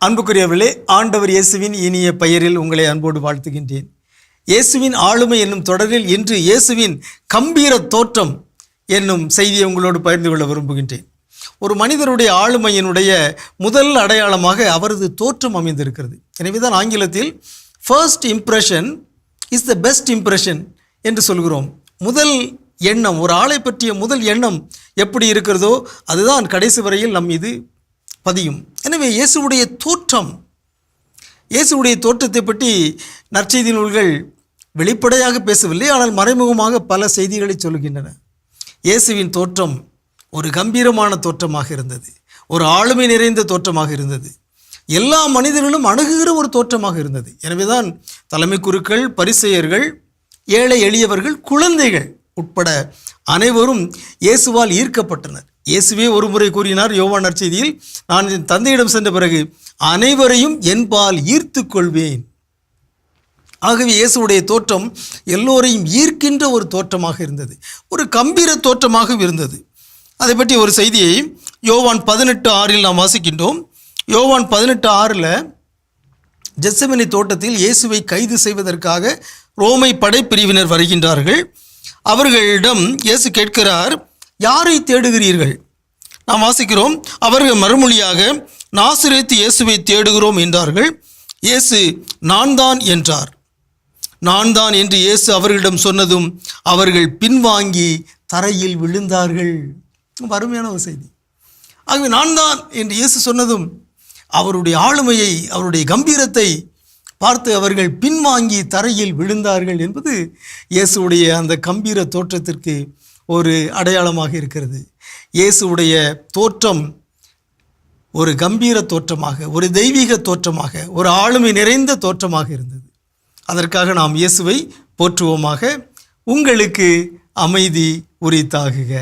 அன்புக்குரியவர்களே, ஆண்டவர் இயேசுவின் இனிய பெயரில் உங்களை அன்போடு வாழ்த்துகின்றேன். இயேசுவின் ஆளுமை என்னும் தொடரில் இன்று இயேசுவின் கம்பீர தோற்றம் என்னும் செய்தியை உங்களோடு பகிர்ந்து கொள்ள விரும்புகின்றேன். ஒரு மனிதருடைய ஆளுமையினுடைய முதல் அடையாளமாக அவரது தோற்றம் அமைந்திருக்கிறது. எனவேதான் ஆங்கிலத்தில் first impression is the best impression என்று சொல்கிறோம். முதல் எண்ணம், ஒரு ஆளை பற்றிய முதல் எண்ணம் எப்படி இருக்கிறதோ அதுதான் கடைசி வரையில் நம் மீது பதியும். எனவே இயேசுவுடைய தோற்றத்தை பற்றி நற்செய்தி நூல்கள் வெளிப்படையாக பேசவில்லை, ஆனால் மறைமுகமாக பல செய்திகளை சொல்கின்றன. இயேசுவின் தோற்றம் ஒரு கம்பீரமான தோற்றமாக இருந்தது, ஒரு ஆளுமை நிறைந்த தோற்றமாக இருந்தது, எல்லா மனிதர்களும் அணுகுகிற ஒரு தோற்றமாக இருந்தது. எனவேதான் தலைமை குருக்கள், பரிசேயர்கள், ஏழை எளியவர்கள், குழந்தைகள் உட்பட அனைவரும் இயேசுவால் ஈர்க்கப்பட்டனர். இயேசுவே ஒரு முறை கூறினார் யோவான் நற்செய்தியில், நான் என் தந்தையிடம் சென்ற பிறகு அனைவரையும் என்பால் ஈர்த்து கொள்வேன். ஆகவே இயேசுடைய தோற்றம் எல்லோரையும் ஈர்க்கின்ற ஒரு தோற்றமாக இருந்தது, ஒரு கம்பீர தோற்றமாக இருந்தது. அதை பற்றி ஒரு செய்தியை யோவான் 18:6 நாம் வாசிக்கின்றோம். யோவான் 18:6 ஜெத்செமனி தோட்டத்தில் இயேசுவை கைது செய்வதற்காக ரோமை படைப்பிரிவினர் வருகின்றார்கள். அவர்களிடம் இயேசு கேட்கிறார், யாரை தேடுகிறீர்கள்? நாம் வாசிக்கிறோம், அவர்கள் மறுமொழியாக நாசரேத்து இயேசுவை தேடுகிறோம் என்றார்கள். இயேசு நான் தான் என்றார். நான் தான் என்று இயேசு அவர்களிடம் சொன்னதும் அவர்கள் பின்வாங்கி தரையில் விழுந்தார்கள். அருமையான ஒரு செய்தி. ஆகவே நான் தான் என்று இயேசு சொன்னதும் அவருடைய ஆளுமையை, அவருடைய கம்பீரத்தை பார்த்து அவர்கள் பின்வாங்கி தரையில் விழுந்தார்கள் என்பது இயேசுடைய அந்த கம்பீர தோற்றத்திற்கு ஒரு அடையாளமாக இருக்கிறது. இயேசுடைய தோற்றம் ஒரு கம்பீர தோற்றமாக, ஒரு தெய்வீக தோற்றமாக, ஒரு ஆளுமை நிறைந்த தோற்றமாக இருந்தது. அதற்காக நாம் இயேசுவை போற்றுவோமாக. உங்களுக்கு அமைதி உரித்தாகுக.